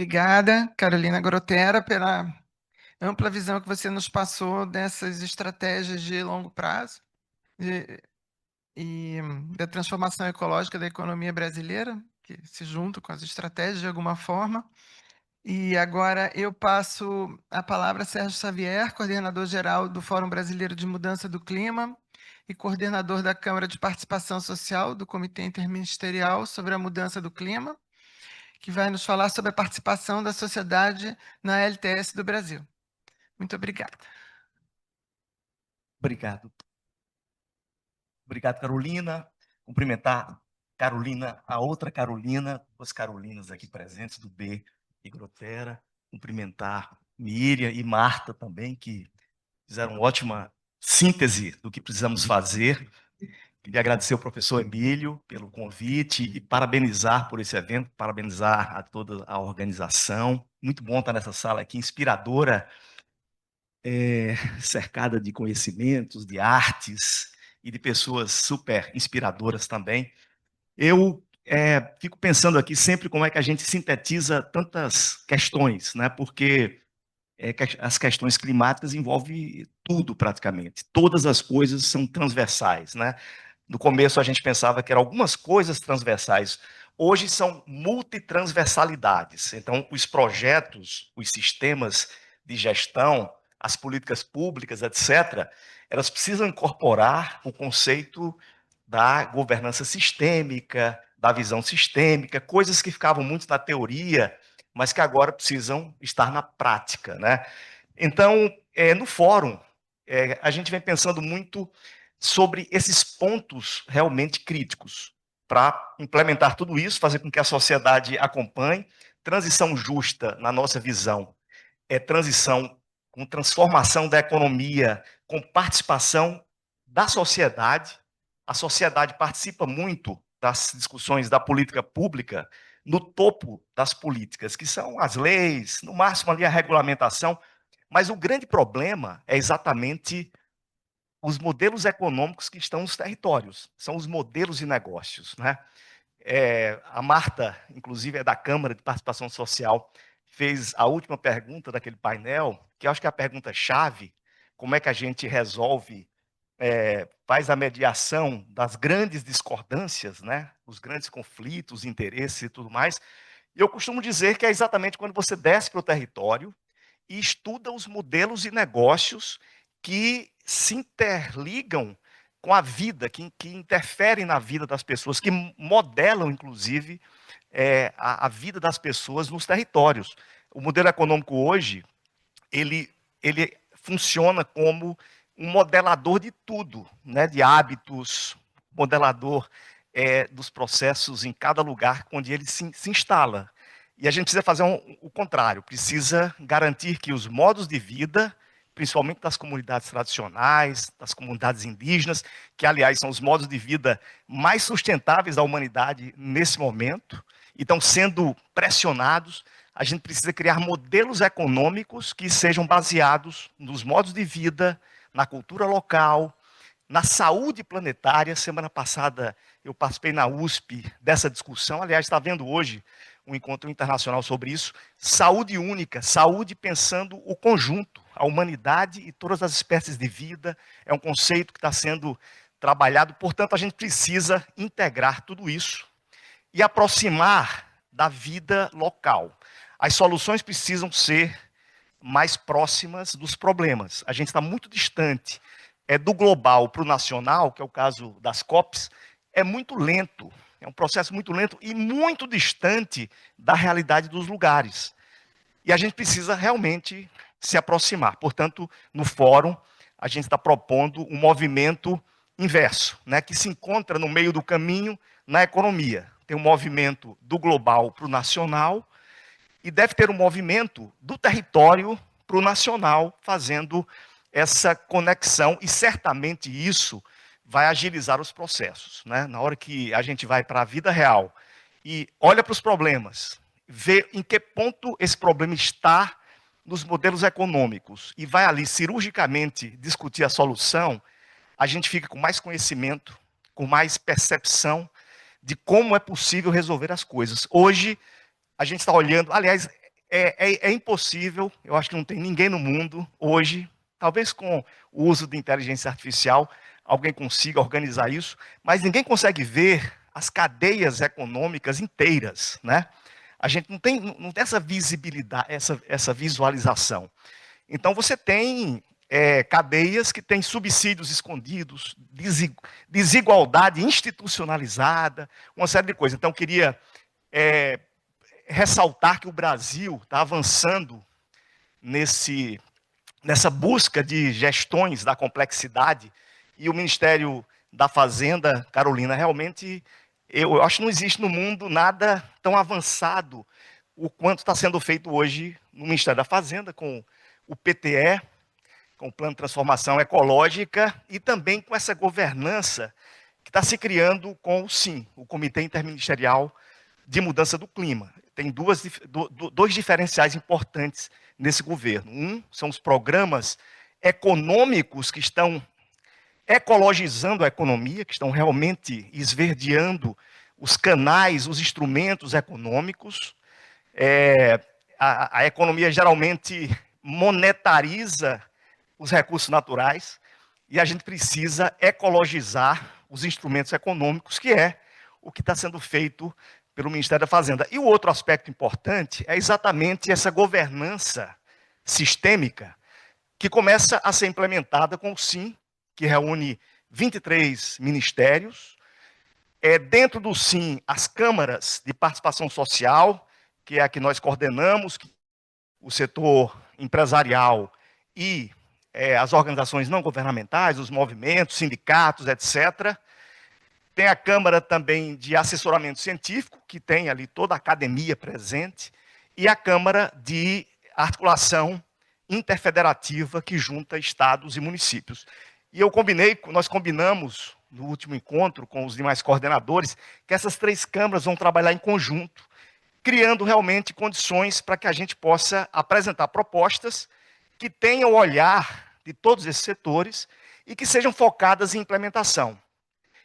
Obrigada, Carolina Grotera, pela ampla visão que você nos passou dessas estratégias de longo prazo de- e da transformação ecológica da economia brasileira, que se juntam com as estratégias de alguma forma. E agora eu passo a palavra a Sérgio Xavier, coordenador-geral do Fórum Brasileiro de Mudança do Clima e coordenador da Câmara de Participação Social do Comitê Interministerial sobre a Mudança do Clima, que vai nos falar sobre a participação da sociedade na LTS do Brasil. Muito obrigada. Obrigado. Obrigado, Carolina. Cumprimentar Carolina, a outra Carolina, duas Carolinas aqui presentes, do B e Grotera. Cumprimentar Miriam e Marta também, que fizeram ótima síntese do que precisamos fazer. Queria agradecer ao professor Emílio pelo convite e parabenizar por esse evento, parabenizar a toda a organização. Muito bom estar nessa sala aqui, inspiradora, cercada de conhecimentos, de artes e de pessoas super inspiradoras também. Eu fico pensando aqui sempre como é que a gente sintetiza tantas questões, né? Porque as questões climáticas envolvem tudo praticamente. Todas as coisas são transversais, né? No começo a gente pensava que eram algumas coisas transversais. Hoje são multitransversalidades. Então, os projetos, os sistemas de gestão, as políticas públicas, etc., elas precisam incorporar o conceito da governança sistêmica, da visão sistêmica, coisas que ficavam muito na teoria, mas que agora precisam estar na prática, né? Então, no fórum, a gente vem pensando muito sobre esses pontos realmente críticos para implementar tudo isso, fazer com que a sociedade acompanhe. Transição justa, na nossa visão, é transição com transformação da economia, com participação da sociedade. A sociedade participa muito das discussões da política pública no topo das políticas, que são as leis, no máximo ali a regulamentação, mas o grande problema é exatamente os modelos econômicos que estão nos territórios, são os modelos de negócios, né? A Marta, inclusive, é da Câmara de Participação Social, fez a última pergunta daquele painel, que eu acho que é a pergunta-chave: como é que a gente resolve, faz a mediação das grandes discordâncias, né? Os grandes conflitos, interesses e tudo mais. E eu costumo dizer que é exatamente quando você desce para o território e estuda os modelos de negócios que se interligam com a vida, que interferem na vida das pessoas, que modelam, inclusive, a vida das pessoas nos territórios. O modelo econômico hoje, ele funciona como um modelador de tudo, né? De hábitos, modelador dos processos em cada lugar onde ele se instala. E a gente precisa fazer o contrário, precisa garantir que os modos de vida, principalmente das comunidades tradicionais, das comunidades indígenas, que, aliás, são os modos de vida mais sustentáveis da humanidade nesse momento, e estão sendo pressionados. A gente precisa criar modelos econômicos que sejam baseados nos modos de vida, na cultura local, na saúde planetária. Semana passada eu participei na USP dessa discussão. Aliás, está vendo hoje um encontro internacional sobre isso. Saúde única, saúde pensando o conjunto, a humanidade e todas as espécies de vida. É um conceito que está sendo trabalhado. Portanto, a gente precisa integrar tudo isso e aproximar da vida local. As soluções precisam ser mais próximas dos problemas. A gente está muito distante do global para o nacional, que é o caso das COPs, é muito lento. É um processo muito lento e muito distante da realidade dos lugares. E a gente precisa realmente se aproximar. Portanto, no fórum, a gente está propondo um movimento inverso, né, que se encontra no meio do caminho na economia. Tem um movimento do global para o nacional e deve ter um movimento do território para o nacional, fazendo essa conexão, e certamente isso vai agilizar os processos, né? Na hora que a gente vai para a vida real e olha para os problemas, vê em que ponto esse problema está nos modelos econômicos e vai ali cirurgicamente discutir a solução, a gente fica com mais conhecimento, com mais percepção de como é possível resolver as coisas. Hoje, a gente está olhando, aliás, é impossível, eu acho que não tem ninguém no mundo hoje, talvez com o uso de inteligência artificial, alguém consiga organizar isso, mas ninguém consegue ver as cadeias econômicas inteiras, né? A gente não tem essa visibilidade, essa visualização. Então, você tem cadeias que têm subsídios escondidos, desigualdade institucionalizada, uma série de coisas. Então, eu queria ressaltar que o Brasil está avançando nessa busca de gestões da complexidade, e o Ministério da Fazenda, Carolina, realmente, eu acho que não existe no mundo nada tão avançado o quanto está sendo feito hoje no Ministério da Fazenda, com o PTE, com o Plano de Transformação Ecológica, e também com essa governança que está se criando com o CIM, o Comitê Interministerial de Mudança do Clima. Tem dois diferenciais importantes nesse governo. Um são os programas econômicos que estão ecologizando a economia, que estão realmente esverdeando os canais, os instrumentos econômicos. A economia geralmente monetariza os recursos naturais e a gente precisa ecologizar os instrumentos econômicos, que é o que está sendo feito pelo Ministério da Fazenda. E o outro aspecto importante é exatamente essa governança sistêmica que começa a ser implementada com o SIM, que reúne 23 ministérios. Dentro do SIM, as câmaras de participação social, que é a que nós coordenamos, o setor empresarial e as organizações não governamentais, os movimentos, sindicatos, etc. Tem a Câmara também de Assessoramento Científico, que tem ali toda a academia presente, e a Câmara de Articulação Interfederativa, que junta estados e municípios. E nós combinamos, no último encontro com os demais coordenadores, que essas três câmaras vão trabalhar em conjunto, criando realmente condições para que a gente possa apresentar propostas que tenham o olhar de todos esses setores e que sejam focadas em implementação.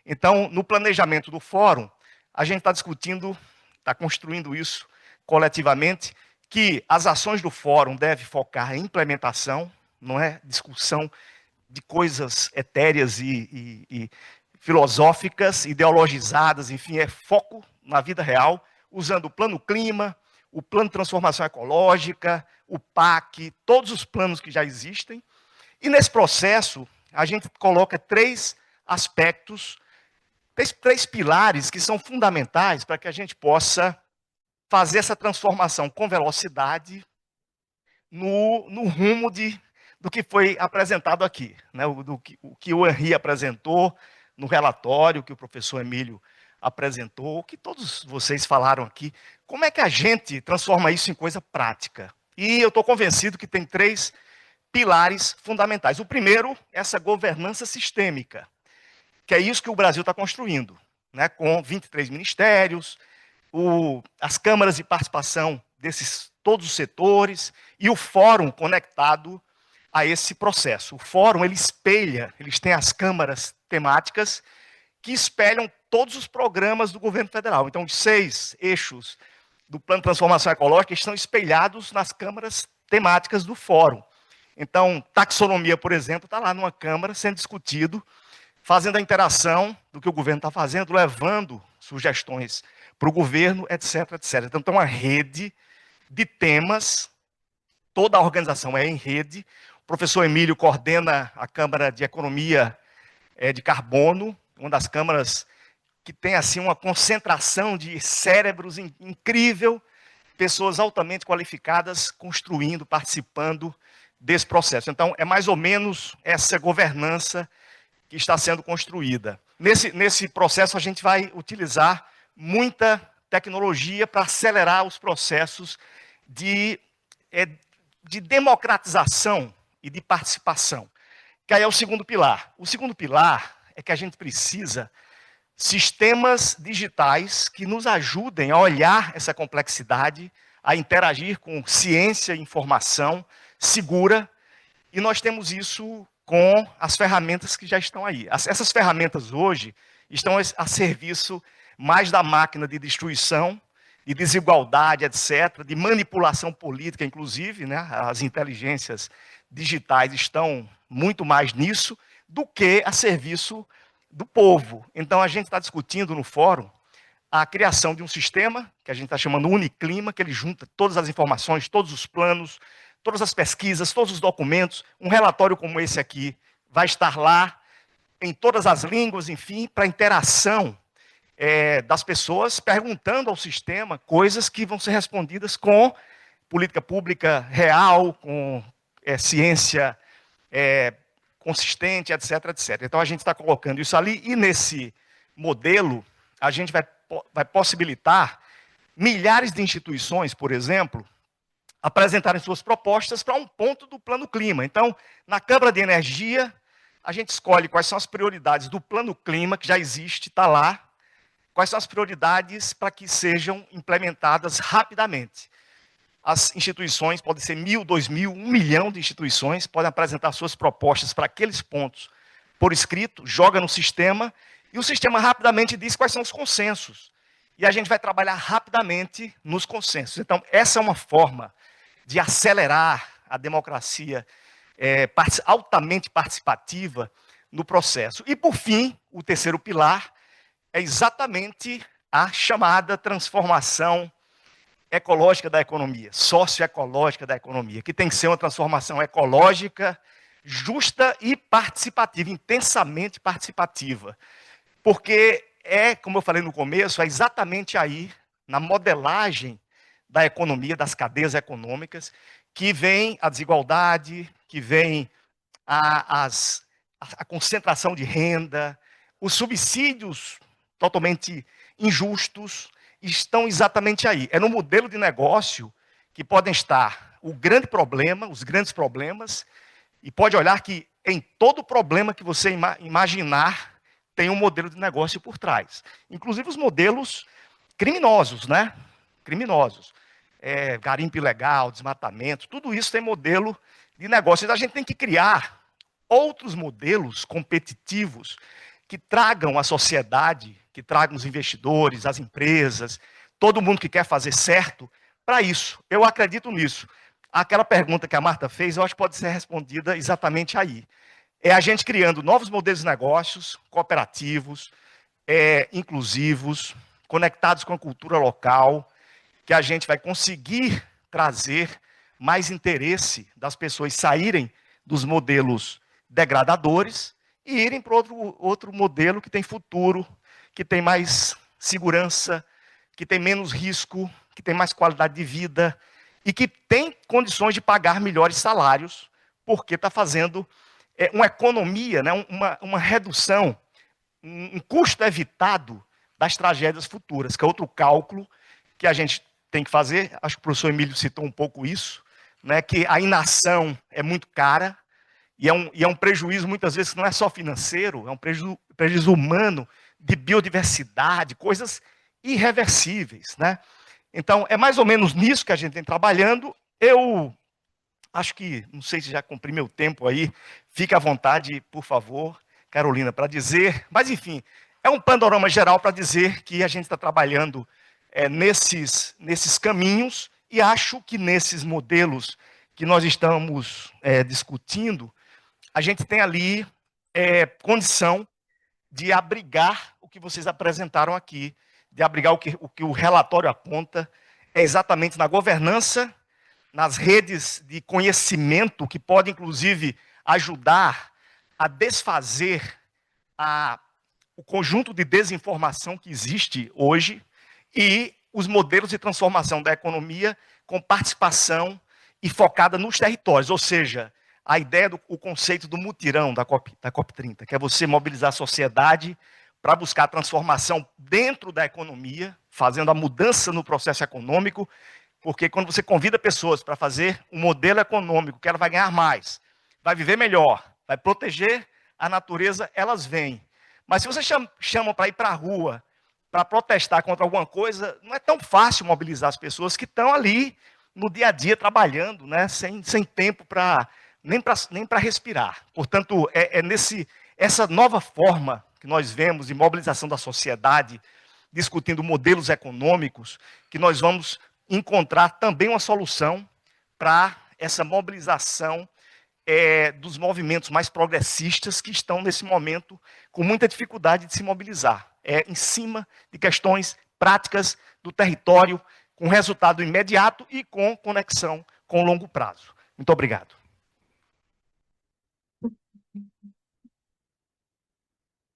Então, no planejamento do fórum, a gente está discutindo, está construindo isso coletivamente, que as ações do fórum devem focar em implementação, não é discussão de coisas etéreas e filosóficas, ideologizadas, enfim, é foco na vida real, usando o Plano Clima, o Plano de Transformação Ecológica, o PAC, todos os planos que já existem. E nesse processo, a gente coloca três aspectos, três pilares que são fundamentais para que a gente possa fazer essa transformação com velocidade no rumo do que foi apresentado aqui, né? O que o Henri apresentou no relatório, que o professor Emílio apresentou, o que todos vocês falaram aqui. Como é que a gente transforma isso em coisa prática? E eu estou convencido que tem três pilares fundamentais. O primeiro, essa governança sistêmica, que é isso que o Brasil está construindo, né? Com 23 ministérios, as câmaras de participação desses todos os setores e o fórum conectado a esse processo. O fórum, eles têm as câmaras temáticas que espelham todos os programas do governo federal. Então, os 6 eixos do Plano de Transformação Ecológica estão espelhados nas câmaras temáticas do fórum. Então, taxonomia, por exemplo, está lá numa câmara sendo discutido, fazendo a interação do que o governo está fazendo, levando sugestões para o governo, etc, etc. Então, tem uma rede de temas, toda a organização é em rede. O professor Emílio coordena a Câmara de Economia de Carbono, uma das câmaras que tem assim uma concentração de cérebros incrível, pessoas altamente qualificadas construindo, participando desse processo. Então, é mais ou menos essa governança que está sendo construída. Nesse processo, a gente vai utilizar muita tecnologia para acelerar os processos de democratização e de participação, que aí é o segundo pilar. O segundo pilar é que a gente precisa sistemas digitais que nos ajudem a olhar essa complexidade, a interagir com ciência e informação segura, e nós temos isso com as ferramentas que já estão aí. Essas ferramentas hoje estão a serviço mais da máquina de destruição de desigualdade, etc., de manipulação política, inclusive, né? As inteligências digitais estão muito mais nisso do que a serviço do povo. Então, a gente está discutindo no fórum a criação de um sistema, que a gente está chamando Uniclima, que ele junta todas as informações, todos os planos, todas as pesquisas, todos os documentos. Um relatório como esse aqui vai estar lá, em todas as línguas, enfim, para interação das pessoas, perguntando ao sistema coisas que vão ser respondidas com política pública real, com ciência consistente, etc, etc. Então, a gente está colocando isso ali, e nesse modelo, a gente vai possibilitar milhares de instituições, por exemplo, apresentarem suas propostas para um ponto do Plano Clima. Então, na Câmara de Energia, a gente escolhe quais são as prioridades do Plano Clima, que já existe, está lá, quais são as prioridades para que sejam implementadas rapidamente. As instituições, podem ser 1.000, 2.000, 1 milhão de instituições, podem apresentar suas propostas para aqueles pontos por escrito, joga no sistema, e o sistema rapidamente diz quais são os consensos. E a gente vai trabalhar rapidamente nos consensos. Então, essa é uma forma de acelerar a democracia altamente participativa no processo. E, por fim, o terceiro pilar é exatamente a chamada transformação ecológica da economia, socioecológica da economia, que tem que ser uma transformação ecológica, justa e participativa, intensamente participativa. Porque como eu falei no começo, é exatamente aí, na modelagem da economia, das cadeias econômicas, que vem a desigualdade, que vem a concentração de renda, os subsídios totalmente injustos, estão exatamente aí. É no modelo de negócio que podem estar o grande problema, os grandes problemas, e pode olhar que em todo problema que você imaginar, tem um modelo de negócio por trás. Inclusive os modelos criminosos, né? Criminosos. Garimpo ilegal, desmatamento, tudo isso tem modelo de negócio. Então, a gente tem que criar outros modelos competitivos que tragam a sociedade, que tragam os investidores, as empresas, todo mundo que quer fazer certo para isso. Eu acredito nisso. Aquela pergunta que a Marta fez, eu acho que pode ser respondida exatamente aí. É a gente criando novos modelos de negócios, cooperativos, inclusivos, conectados com a cultura local, que a gente vai conseguir trazer mais interesse das pessoas saírem dos modelos degradadores e irem para outro modelo que tem futuro, que tem mais segurança, que tem menos risco, que tem mais qualidade de vida e que tem condições de pagar melhores salários, porque está fazendo uma economia, né, uma redução, um custo evitado das tragédias futuras, que é outro cálculo que a gente tem que fazer. Acho que o professor Emílio citou um pouco isso, né, que a inação é muito cara, e é um prejuízo, muitas vezes, que não é só financeiro, é um prejuízo humano, de biodiversidade, coisas irreversíveis, né? Então, é mais ou menos nisso que a gente tem trabalhando. Eu acho que, não sei se já cumpri meu tempo aí, fique à vontade, por favor, Carolina, para dizer, mas enfim, é um panorama geral para dizer que a gente está trabalhando nesses caminhos, e acho que nesses modelos que nós estamos discutindo, a gente tem ali condição de abrigar o que vocês apresentaram aqui, de abrigar o que o relatório aponta, é exatamente na governança, nas redes de conhecimento, que pode, inclusive, ajudar a desfazer o conjunto de desinformação que existe hoje, e os modelos de transformação da economia com participação e focada nos territórios, ou seja, a ideia o conceito do mutirão da COP30, que é você mobilizar a sociedade para buscar a transformação dentro da economia, fazendo a mudança no processo econômico, porque quando você convida pessoas para fazer um modelo econômico que ela vai ganhar mais, vai viver melhor, vai proteger a natureza, elas vêm. Mas se você chama para ir para a rua, para protestar contra alguma coisa, não é tão fácil mobilizar as pessoas que estão ali no dia a dia trabalhando, né, sem tempo nem para respirar. Portanto, essa nova forma que nós vemos de mobilização da sociedade discutindo modelos econômicos, que nós vamos encontrar também uma solução para essa mobilização dos movimentos mais progressistas que estão, nesse momento, com muita dificuldade de se mobilizar. Em cima de questões práticas do território, com resultado imediato e com conexão com o longo prazo. Muito obrigado.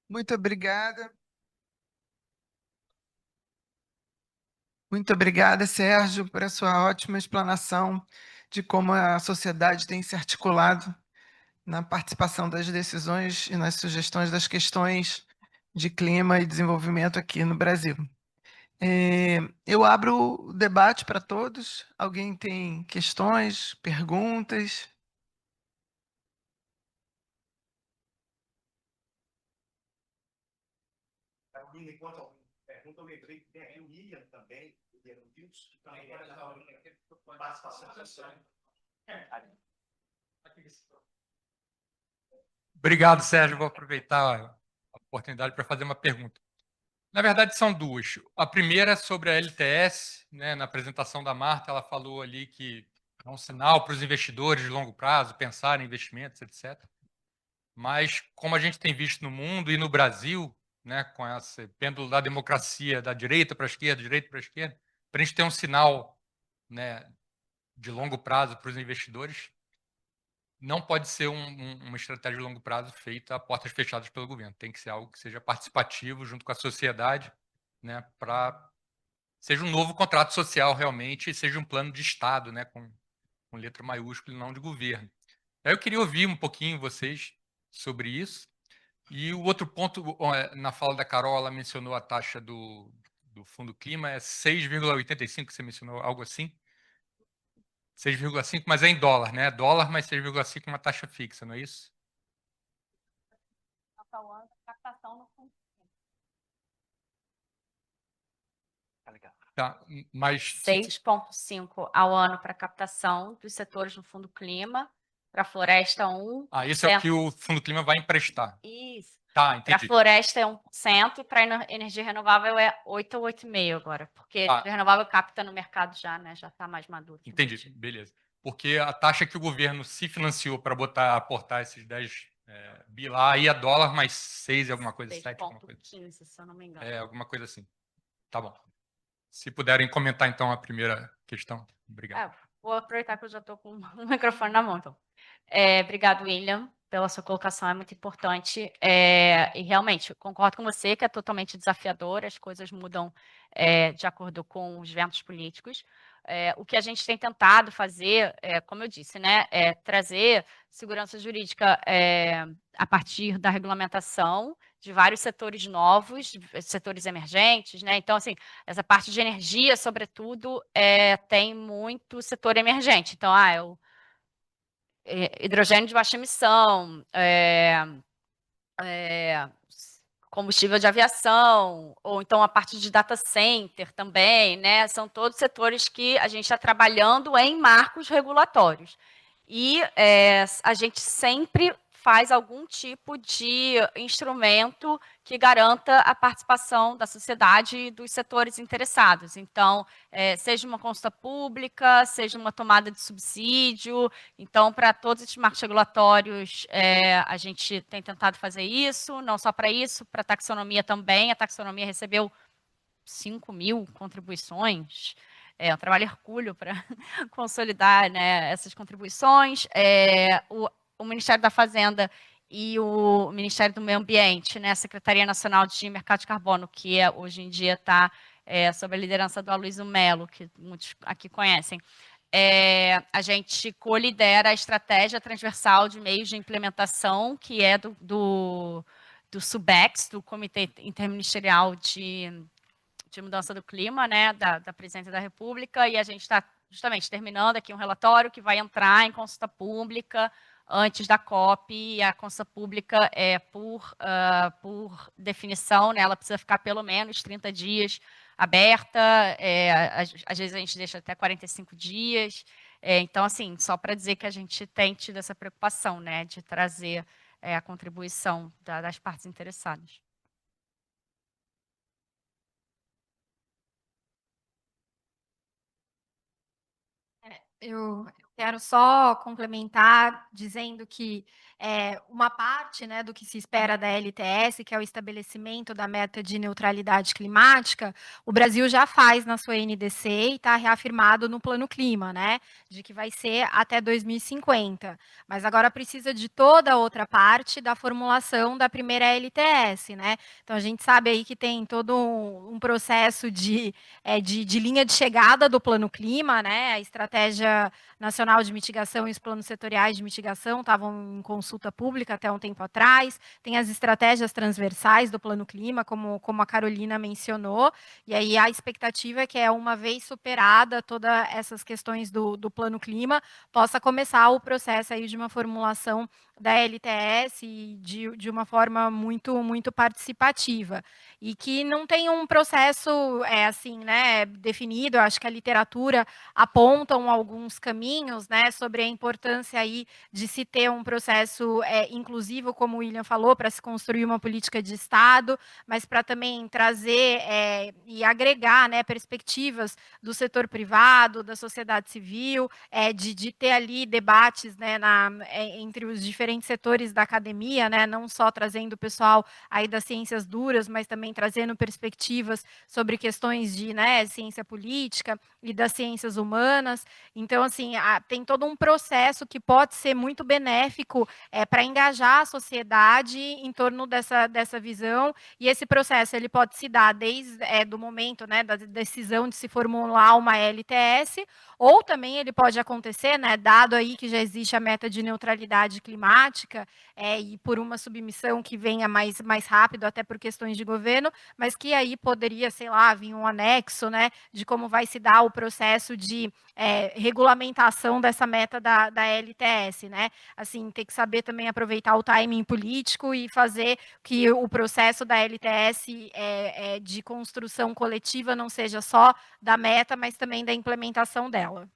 Muito obrigada. Muito obrigada, Sérgio, por a sua ótima explanação de como a sociedade tem se articulado na participação das decisões e nas sugestões das questões de clima e desenvolvimento aqui no Brasil. Eu abro o debate para todos. Alguém tem questões, perguntas? Carolina, enquanto alguém pergunta, eu lembrei que tem aqui o William também, o William Wilson, que também pode dar uma participação. Obrigado, Sérgio. Vou aproveitar a oportunidade para fazer uma pergunta. Na verdade, são duas. A primeira é sobre a LTS. Né? Na apresentação da Marta, ela falou ali que é um sinal para os investidores de longo prazo pensar em investimentos, etc. Mas, como a gente tem visto no mundo e no Brasil, né, com esse pêndulo da democracia da direita para a esquerda, para a gente ter um sinal, né, de longo prazo para os investidores, não pode ser uma estratégia de longo prazo feita a portas fechadas pelo governo. Tem que ser algo que seja participativo junto com a sociedade, né, para seja um novo contrato social realmente e seja um plano de Estado, né, com letra maiúscula e não de governo. Aí eu queria ouvir um pouquinho vocês sobre isso. E o outro ponto, na fala da Carol, ela mencionou a taxa do Fundo Clima, é 6,85, você mencionou algo assim? 6,5, mas é em dólar, né? Dólar mais 6,5 uma taxa fixa, não é isso? Está falando da captação no fundo. Tá, mas 6,5 ao ano para captação dos setores no Fundo Clima, para a Floresta 1%. Isso é o que o Fundo Clima vai emprestar. Isso. Tá, Para a entendi. Floresta é 1% e para a energia renovável é 8 ou 8,5 agora, porque a energia renovável capta no mercado já, né? Já está mais maduro. Entendi, beleza. Porque a taxa que o governo se financiou para aportar esses 10 bi lá, aí é dólar mais 6 alguma coisa, 7, alguma coisa. 6,15, se eu não me engano. Alguma coisa assim. Tá bom. Se puderem comentar, então, a primeira questão. Obrigado. Vou aproveitar que eu já estou com o microfone na mão. Então. Obrigado, William, pela sua colocação, é muito importante. E realmente, concordo com você que é totalmente desafiador, as coisas mudam de acordo com os ventos políticos. O que a gente tem tentado fazer, como eu disse, né, é trazer segurança jurídica a partir da regulamentação de vários setores novos, setores emergentes, né? Então, assim, essa parte de energia, sobretudo, tem muito setor emergente. Então, hidrogênio de baixa emissão, combustível de aviação, ou então a parte de data center também, né? São todos setores que a gente está trabalhando em marcos regulatórios. E a gente sempre faz algum tipo de instrumento que garanta a participação da sociedade e dos setores interessados. Então, seja uma consulta pública, seja uma tomada de subsídio. Então, para todos esses marcos regulatórios, a gente tem tentado fazer isso, não só para isso, para a taxonomia também. A taxonomia recebeu 5.000 contribuições. É um trabalho hercúleo para consolidar, né, essas contribuições. O Ministério da Fazenda e o Ministério do Meio Ambiente, né, a Secretaria Nacional de Mercado de Carbono, que hoje em dia está sob a liderança do Aloysio Mello, que muitos aqui conhecem, a gente colidera a estratégia transversal de meios de implementação, que é do SUBEX, do Comitê Interministerial de Mudança do Clima, né, da Presidência da República, e a gente está justamente terminando aqui um relatório que vai entrar em consulta pública antes da COP, e a consulta pública por definição, né, ela precisa ficar pelo menos 30 dias aberta, às vezes a gente deixa até 45 dias, então, assim, só para dizer que a gente tem tido essa preocupação, né, de trazer a contribuição das partes interessadas. Eu quero só complementar dizendo que uma parte, né, do que se espera da LTS, que é o estabelecimento da meta de neutralidade climática, o Brasil já faz na sua NDC e está reafirmado no Plano Clima, né, de que vai ser até 2050. Mas agora precisa de toda a outra parte da formulação da primeira LTS, né? Então a gente sabe aí que tem todo um processo de linha de chegada do Plano Clima, né? A Estratégia Nacional de Mitigação e os planos setoriais de mitigação estavam em consulta pública até um tempo atrás. Tem as estratégias transversais do Plano Clima, como a Carolina mencionou. E aí a expectativa é que, uma vez superada todas essas questões do Plano Clima, possa começar o processo aí de uma formulação da LTS de uma forma muito participativa e que não tem um processo assim, né, definido. Eu acho que a literatura apontam alguns caminhos, né, sobre a importância aí de se ter um processo inclusivo, como o William falou, para se construir uma política de Estado, mas para também trazer e agregar, né, perspectivas do setor privado, da sociedade civil, de ter ali debates, né, entre os diferentes setores da academia, né, não só trazendo o pessoal aí das ciências duras, mas também trazendo perspectivas sobre questões de, né, ciência política e das ciências humanas. Então, assim, tem todo um processo que pode ser muito benéfico para engajar a sociedade em torno dessa visão, e esse processo ele pode se dar desde do momento, né, da decisão de se formular uma LTS, ou também ele pode acontecer, né, dado aí que já existe a meta de neutralidade climática, e por uma submissão que venha mais rápido, até por questões de governo, mas que aí poderia, sei lá, vir um anexo, né, de como vai se dar o processo de regulamentação dessa meta da LTS, né? Assim, tem que saber também aproveitar o timing político e fazer que o processo da LTS de construção coletiva não seja só da meta, mas também da implementação dela.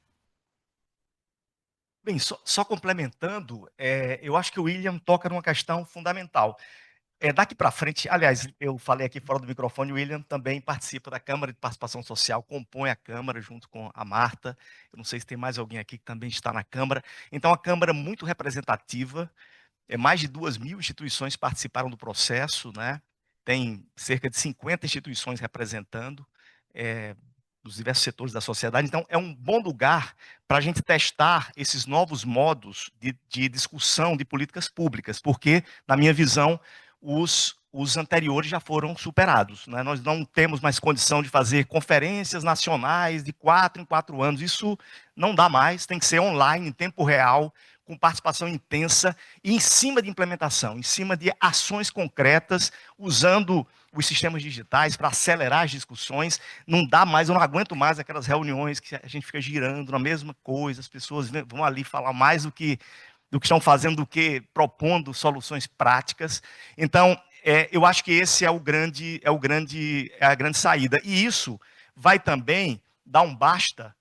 Bem, só complementando, eu acho que o William toca numa questão fundamental. Daqui para frente, aliás, eu falei aqui fora do microfone, o William também participa da Câmara de Participação Social, compõe a Câmara junto com a Marta. Eu não sei se tem mais alguém aqui que também está na Câmara. Então, a Câmara é muito representativa. Mais de 2.000 instituições participaram do processo, né? Tem cerca de 50 instituições representando os diversos setores da sociedade. Então, é um bom lugar para a gente testar esses novos modos de discussão de políticas públicas, porque, na minha visão, os anteriores já foram superados, né? Nós não temos mais condição de fazer conferências nacionais de 4 em 4 anos. Isso não dá mais, tem que ser online, em tempo real, com participação intensa e em cima de implementação, em cima de ações concretas, usando os sistemas digitais para acelerar as discussões. Não dá mais, eu não aguento mais aquelas reuniões que a gente fica girando na mesma coisa, as pessoas vão ali falar mais do que estão fazendo, do que propondo soluções práticas. Então, eu acho que esse é a grande saída. E isso vai também dar um basta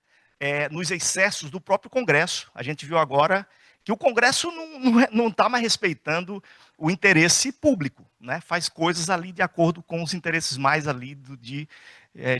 nos excessos do próprio Congresso. A gente viu agora que o Congresso não está mais respeitando o interesse público, né? Faz coisas ali de acordo com os interesses mais ali de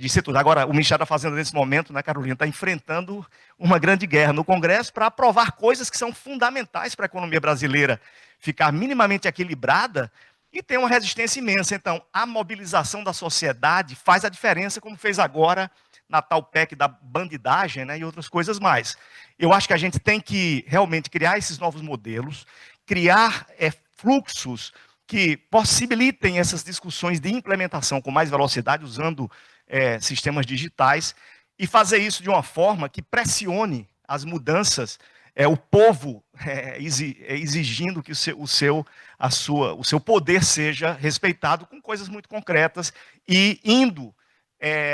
setor. Agora, o Ministério da Fazenda, nesse momento, né, Carolina, está enfrentando uma grande guerra no Congresso para aprovar coisas que são fundamentais para a economia brasileira ficar minimamente equilibrada, e tem uma resistência imensa. Então, a mobilização da sociedade faz a diferença, como fez agora na tal PEC da bandidagem, né, e outras coisas mais. Eu acho que a gente tem que realmente criar esses novos modelos, criar fluxos que possibilitem essas discussões de implementação com mais velocidade, usando sistemas digitais, e fazer isso de uma forma que pressione as mudanças, o povo exigindo que o seu poder seja respeitado com coisas muito concretas e indo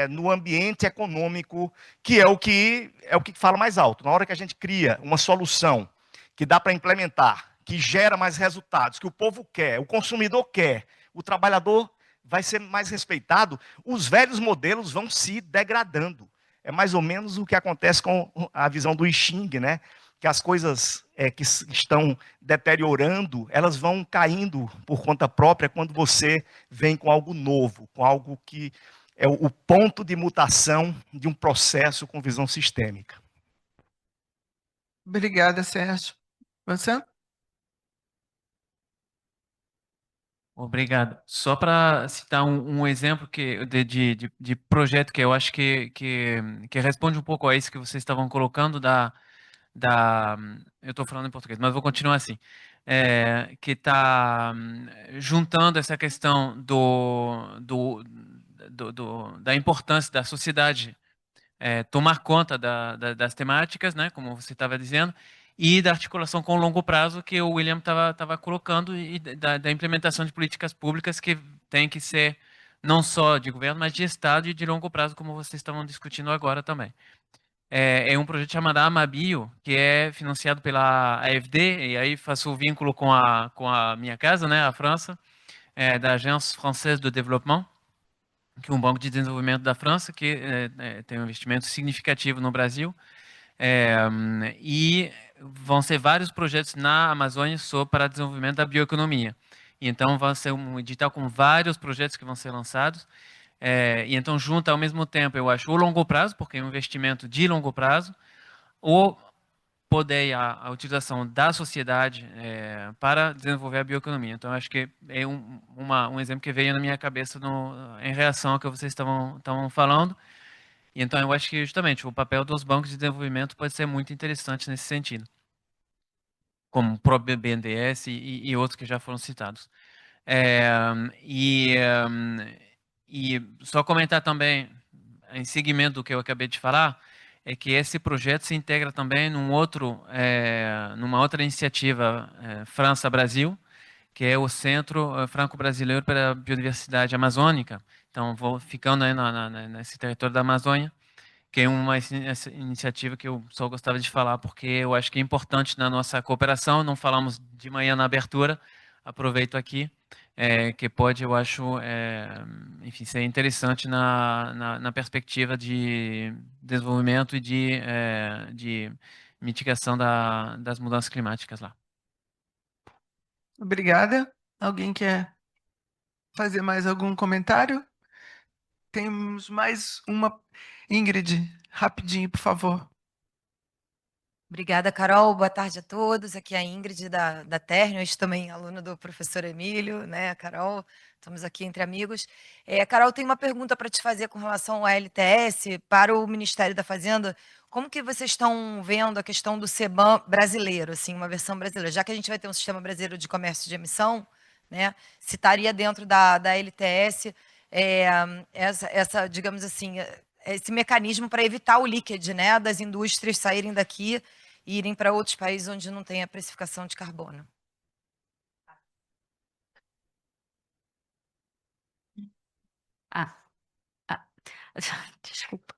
no ambiente econômico, que é o que fala mais alto. Na hora que a gente cria uma solução que dá para implementar, que gera mais resultados, que o povo quer, o consumidor quer, o trabalhador vai ser mais respeitado, os velhos modelos vão se degradando. É mais ou menos o que acontece com a visão do I Ching, né? Que as coisas que estão deteriorando, elas vão caindo por conta própria quando você vem com algo novo, com algo que é o ponto de mutação de um processo com visão sistêmica. Obrigada, Sérgio. Você? Obrigado. Só para citar um exemplo de projeto que eu acho que responde um pouco a isso que vocês estavam colocando eu estou falando em português, mas vou continuar assim, que está juntando essa questão da importância da sociedade tomar conta das temáticas, né, como você estava dizendo, e da articulação com o longo prazo que o William estava colocando e da implementação de políticas públicas que tem que ser não só de governo, mas de Estado e de longo prazo, como vocês estavam discutindo agora também. É um projeto chamado Amabio, que é financiado pela AFD, e aí faço o vínculo com a minha casa, né, a França, da Agence Française de Développement, que é um banco de desenvolvimento da França, que tem um investimento significativo no Brasil. E vão ser vários projetos na Amazônia para desenvolvimento da bioeconomia. E então vai ser um edital com vários projetos que vão ser lançados. E então junta ao mesmo tempo, eu acho, o longo prazo, porque é um investimento de longo prazo, o poder e a utilização da sociedade para desenvolver a bioeconomia. Então, acho que é um exemplo que veio na minha cabeça em reação ao que vocês estavam falando. E então, eu acho que, justamente, o papel dos bancos de desenvolvimento pode ser muito interessante nesse sentido, como o próprio BNDES e outros que já foram citados. E só comentar também, em seguimento do que eu acabei de falar, é que esse projeto se integra também numa outra iniciativa França-Brasil, que é o Centro Franco-Brasileiro para a Biodiversidade Amazônica. Então, vou ficando aí nesse território da Amazônia, que é uma iniciativa que eu só gostava de falar, porque eu acho que é importante na nossa cooperação. Não falamos de manhã na abertura, aproveito aqui, que pode, eu acho, enfim, ser interessante na perspectiva de desenvolvimento e de mitigação das mudanças climáticas lá. Obrigada. Alguém quer fazer mais algum comentário? Temos mais uma. Ingrid, rapidinho, por favor. Obrigada, Carol. Boa tarde a todos. Aqui é a Ingrid da Ternius, também aluna do professor Emílio, né, Carol? Estamos aqui entre amigos. Carol, tem uma pergunta para te fazer com relação ao LTS para o Ministério da Fazenda. Como que vocês estão vendo a questão do CBAM brasileiro, assim, uma versão brasileira? Já que a gente vai ter um sistema brasileiro de comércio de emissão, né, se estaria dentro da LTS essa, digamos assim, esse mecanismo para evitar o leakage, né, das indústrias saírem daqui e irem para outros países onde não tem a precificação de carbono. Desculpa.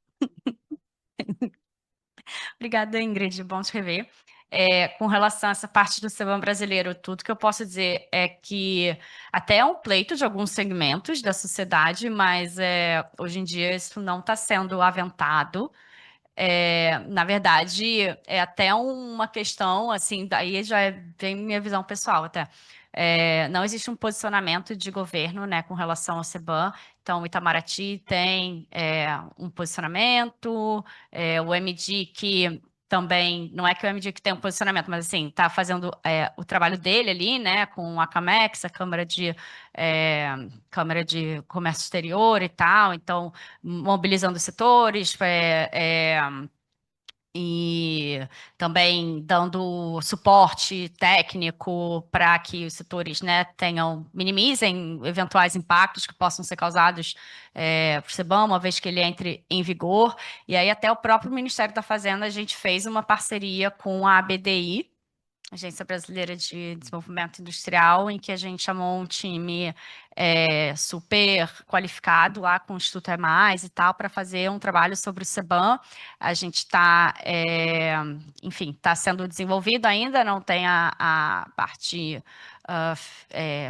Obrigada, Ingrid. Bom te rever. Com relação a essa parte do CBAM brasileiro, tudo que eu posso dizer é que até é um pleito de alguns segmentos da sociedade, mas hoje em dia isso não está sendo aventado. Na verdade, é até uma questão, assim, daí vem minha visão pessoal até. Não existe um posicionamento de governo, né, com relação ao CBAM. Então, o Itamaraty tem um posicionamento, o MD que também, não é que o MD que tem um posicionamento, mas assim, está fazendo o trabalho dele ali, né, com a CAMEX, a Câmara de Comércio Exterior e tal, então, mobilizando os setores, e também dando suporte técnico para que os setores, né, minimizem eventuais impactos que possam ser causados por CBAM, uma vez que ele entre em vigor. E aí até o próprio Ministério da Fazenda, a gente fez uma parceria com a ABDI, Agência Brasileira de Desenvolvimento Industrial, em que a gente chamou um time super qualificado lá com o Instituto EMAS e tal, para fazer um trabalho sobre o CBAM. A gente está, enfim, está sendo desenvolvido ainda, não tem a parte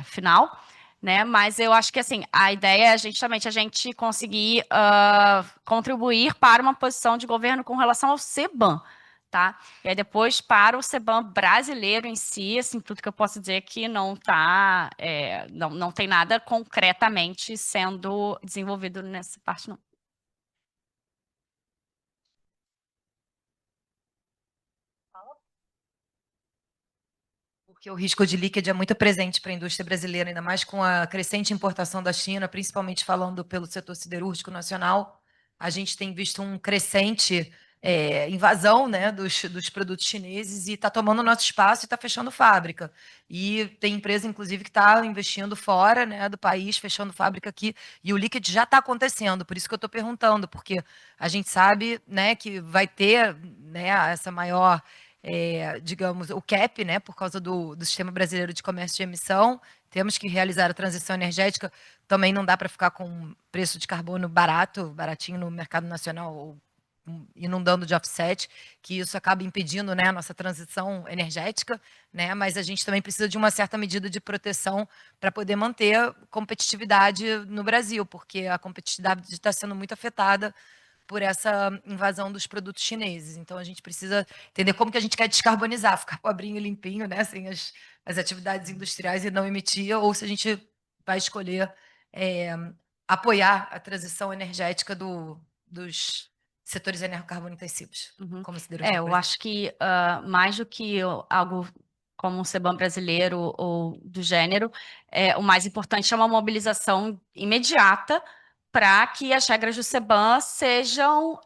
final, né? Mas eu acho que assim, a ideia é justamente a gente conseguir contribuir para uma posição de governo com relação ao CBAM. Tá? E aí depois, para o CBAM brasileiro em si, assim, tudo que eu posso dizer é que não tem nada concretamente sendo desenvolvido nessa parte, não. porque o risco de líquido é muito presente para a indústria brasileira, ainda mais com a crescente importação da China, principalmente falando pelo setor siderúrgico nacional. A gente tem visto um crescente invasão, né, dos produtos chineses e está tomando nosso espaço e está fechando fábrica. E tem empresa, inclusive, que está investindo fora, né, do país, fechando fábrica aqui. E o líquido já está acontecendo, por isso que eu estou perguntando, porque a gente sabe, né, que vai ter, né, essa maior, digamos, o cap, né, por causa do Sistema Brasileiro de Comércio de Emissão. Temos que realizar a transição energética. Também não dá para ficar com preço de carbono baratinho no mercado nacional, ou inundando de offset, que isso acaba impedindo, né, a nossa transição energética, né, mas a gente também precisa de uma certa medida de proteção para poder manter competitividade no Brasil, porque a competitividade está sendo muito afetada por essa invasão dos produtos chineses. Então, a gente precisa entender como que a gente quer descarbonizar, ficar pobrinho, limpinho, né, sem as atividades industriais e não emitir, ou se a gente vai escolher apoiar a transição energética dos setores energocarbono-intensivos, como siderurgia, por Eu exemplo. acho que mais do que algo como um CBAM brasileiro ou do gênero, o mais importante é uma mobilização imediata para que as regras do CBAM sejam,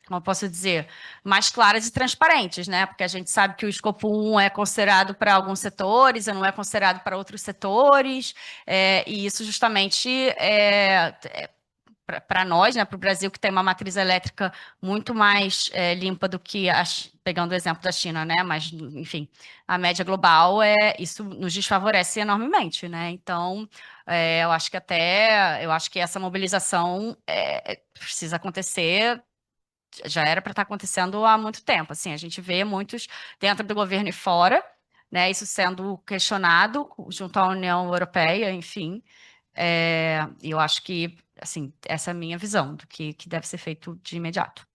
como eu posso dizer, mais claras e transparentes, né? Porque a gente sabe que o escopo 1 é considerado para alguns setores e não é considerado para outros setores, e isso justamente para nós, né, para o Brasil, que tem uma matriz elétrica muito mais limpa do que, pegando o exemplo da China, né, mas, enfim, a média global, isso nos desfavorece enormemente, né, então, eu acho que essa mobilização precisa acontecer, já era para estar acontecendo há muito tempo, assim, a gente vê muitos dentro do governo e fora, né, isso sendo questionado junto à União Europeia, enfim, e eu acho que, assim, essa é a minha visão do que deve ser feito de imediato.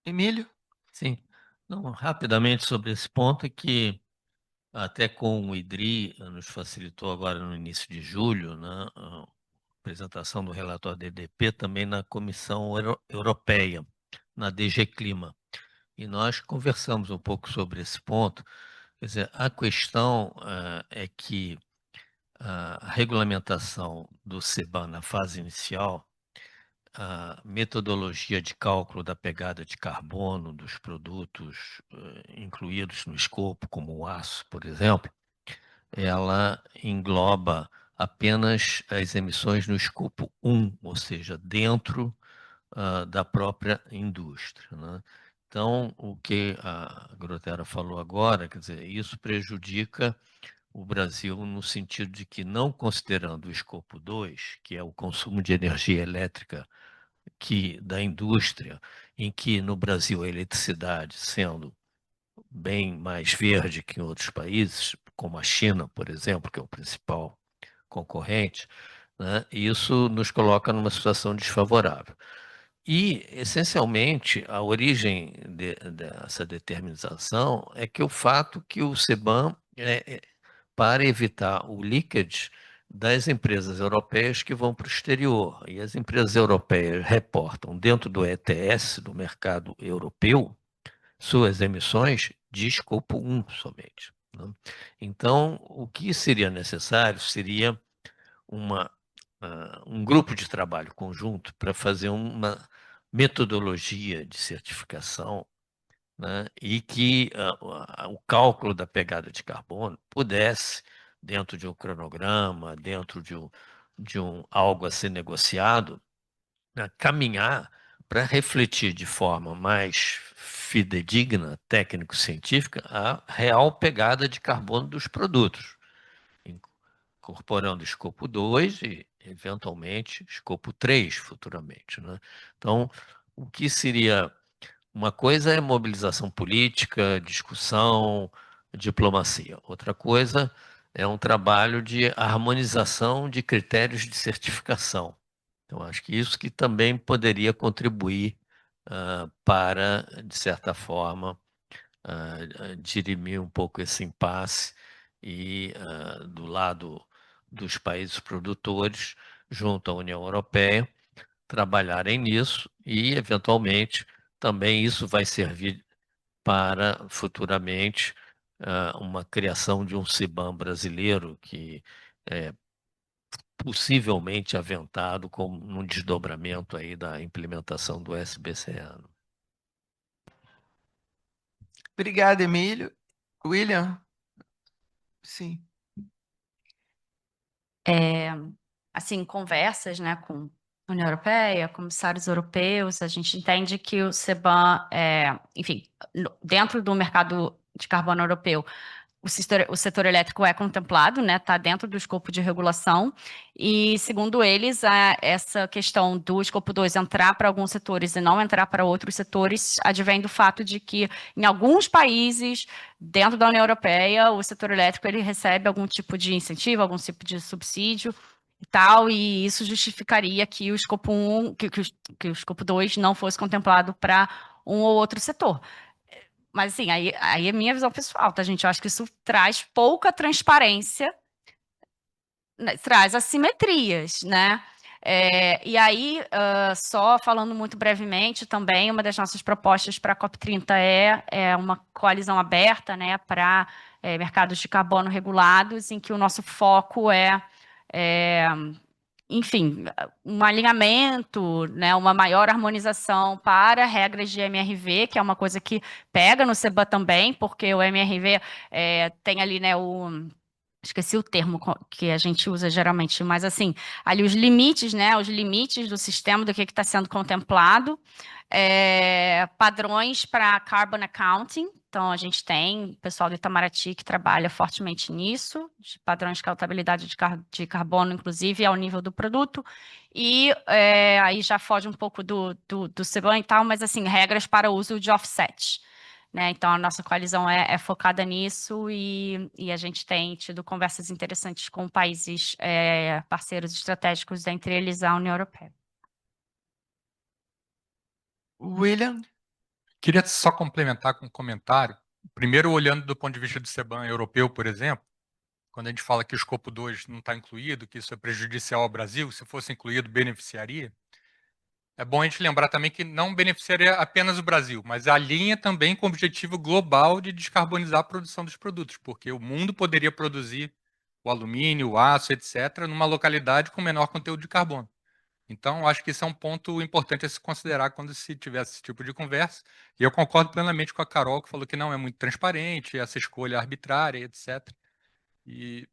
Emílio? Sim. Não, rapidamente sobre esse ponto, é que até com o IDRI nos facilitou agora no início de julho, né, a apresentação do relatório da EDP também na Comissão Europeia, na DG Clima. E nós conversamos um pouco sobre esse ponto. Quer dizer, a questão é que a regulamentação do CBAM na fase inicial, a metodologia de cálculo da pegada de carbono dos produtos incluídos no escopo, como o aço, por exemplo, ela engloba apenas as emissões no escopo 1, ou seja, dentro da própria indústria, né? Então, o que a Grotera falou agora, quer dizer, isso prejudica o Brasil no sentido de que, não considerando o escopo 2, que é o consumo de energia elétrica da indústria, em que no Brasil a eletricidade sendo bem mais verde que em outros países, como a China, por exemplo, que é o principal concorrente, né, isso nos coloca numa situação desfavorável. E, essencialmente, a origem dessa determinação é que o fato que o CBAM para evitar o leakage das empresas europeias que vão para o exterior. E as empresas europeias reportam dentro do ETS, do mercado europeu, suas emissões de escopo 1 somente, né? Então, o que seria necessário seria um grupo de trabalho conjunto para fazer uma metodologia de certificação, né, e que o cálculo da pegada de carbono pudesse, dentro de um cronograma, dentro de algo a ser negociado, né, caminhar para refletir de forma mais fidedigna, técnico-científica, a real pegada de carbono dos produtos, incorporando escopo 2 e, eventualmente, escopo 3 futuramente, né? Então, o que seria... Uma coisa é mobilização política, discussão, diplomacia. Outra coisa é um trabalho de harmonização de critérios de certificação. Então, acho que isso que também poderia contribuir para, de certa forma, dirimir um pouco esse impasse e, do lado dos países produtores, junto à União Europeia, trabalharem nisso e, eventualmente, também isso vai servir para futuramente uma criação de um CBAM brasileiro que é possivelmente aventado como um desdobramento aí da implementação do SBCE. Obrigado, Emílio. William? Sim. Assim, conversas, né, com a União Europeia, comissários europeus, a gente entende que o CBAM, enfim, dentro do mercado de carbono europeu, o setor elétrico é contemplado, né, está dentro do escopo de regulação, e segundo eles, essa questão do escopo 2 entrar para alguns setores e não entrar para outros setores, advém do fato de que em alguns países dentro da União Europeia, o setor elétrico ele recebe algum tipo de incentivo, algum tipo de subsídio, e tal, e isso justificaria que o escopo 1, que o escopo 2 não fosse contemplado para um ou outro setor. Mas, assim, aí é minha visão pessoal, tá, gente? Eu acho que isso traz pouca transparência, né, traz assimetrias, né? E aí, só falando muito brevemente também, uma das nossas propostas para a COP30 é uma coalizão aberta, né, para mercados de carbono regulados, em que o nosso foco enfim, um alinhamento, né, uma maior harmonização para regras de MRV, que é uma coisa que pega no CBAM também, porque o MRV tem ali, né, esqueci o termo que a gente usa geralmente, mas assim, ali os limites, né, os limites do sistema, do que está sendo contemplado, padrões para carbon accounting. Então, a gente tem o pessoal do Itamaraty que trabalha fortemente nisso, de padrões de contabilidade de carbono, inclusive, ao nível do produto. E aí já foge um pouco do CBAM e tal, mas assim, regras para o uso de offset. Né? Então, a nossa coalizão é focada nisso e a gente tem tido conversas interessantes com países parceiros estratégicos, dentre eles a União Europeia. William? Queria só complementar com um comentário. Primeiro, olhando do ponto de vista do CBAM europeu, por exemplo, quando a gente fala que o escopo 2 não está incluído, que isso é prejudicial ao Brasil, se fosse incluído, beneficiaria. É bom a gente lembrar também que não beneficiaria apenas o Brasil, mas alinha também com o objetivo global de descarbonizar a produção dos produtos, porque o mundo poderia produzir o alumínio, o aço, etc., numa localidade com menor conteúdo de carbono. Então, acho que isso é um ponto importante a se considerar quando se tiver esse tipo de conversa. E eu concordo plenamente com a Carol, que falou que não é muito transparente, essa escolha arbitrária, etc. E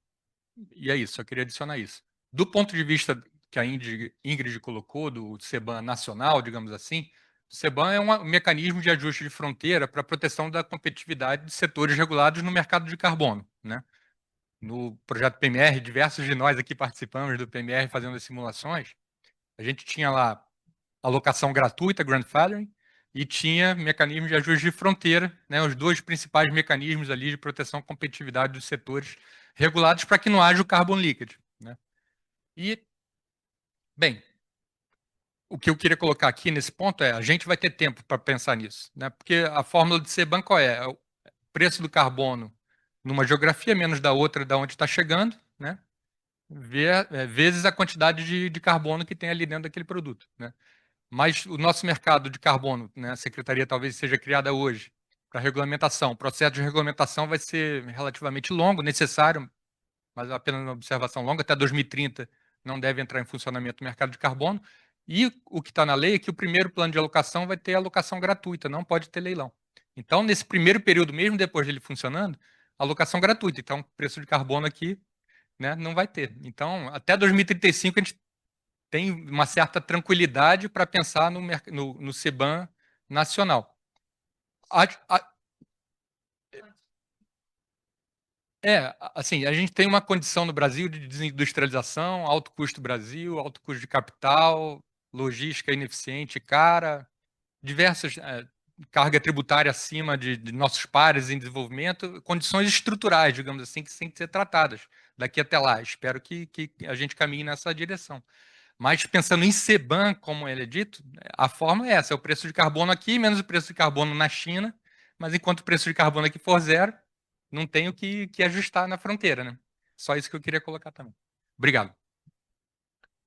é isso, eu queria adicionar isso. Do ponto de vista que a Ingrid colocou, do CBAM nacional, digamos assim, o CBAM é um mecanismo de ajuste de fronteira para a proteção da competitividade de setores regulados no mercado de carbono. Né? No projeto PMR, diversos de nós aqui participamos do PMR fazendo as simulações. A gente tinha lá alocação gratuita, grandfathering, e tinha mecanismos de ajuste de fronteira, né, os dois principais mecanismos ali de proteção à competitividade dos setores regulados para que não haja o carbon leakage. Né? E, bem, o que eu queria colocar aqui nesse ponto é, a gente vai ter tempo para pensar nisso, né? Porque a fórmula de CBAM qual é? É o preço do carbono numa geografia menos da outra, da onde está chegando, né? Vezes a quantidade de carbono que tem ali dentro daquele produto. Né? Mas o nosso mercado de carbono, né, a secretaria talvez seja criada hoje para regulamentação. O processo de regulamentação vai ser relativamente longo, necessário, mas apenas uma observação longa, até 2030 não deve entrar em funcionamento o mercado de carbono. E o que está na lei é que o primeiro plano de alocação vai ter alocação gratuita, não pode ter leilão. Então, nesse primeiro período, mesmo depois dele funcionando, alocação gratuita. Então, o preço de carbono aqui, né, não vai ter. Então, até 2035 a gente tem uma certa tranquilidade para pensar no CBAM nacional. Assim, a gente tem uma condição no Brasil de desindustrialização, alto custo Brasil, alto custo de capital, logística ineficiente, cara, diversas carga tributária acima de nossos pares em desenvolvimento, condições estruturais, digamos assim, que têm que ser tratadas daqui até lá. Espero que a gente caminhe nessa direção. Mas pensando em CBAM, como ele é dito, a fórmula é essa, é o preço de carbono aqui menos o preço de carbono na China, mas enquanto o preço de carbono aqui for zero, não tenho que ajustar na fronteira. Né? Só isso que eu queria colocar também. Obrigado.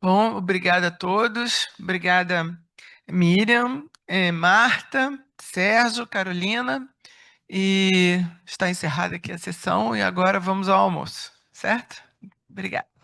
Bom, obrigada a todos. Obrigada, Miriam, Marta, Sérgio, Carolina. E está encerrada aqui a sessão e agora vamos ao almoço, certo? Obrigado.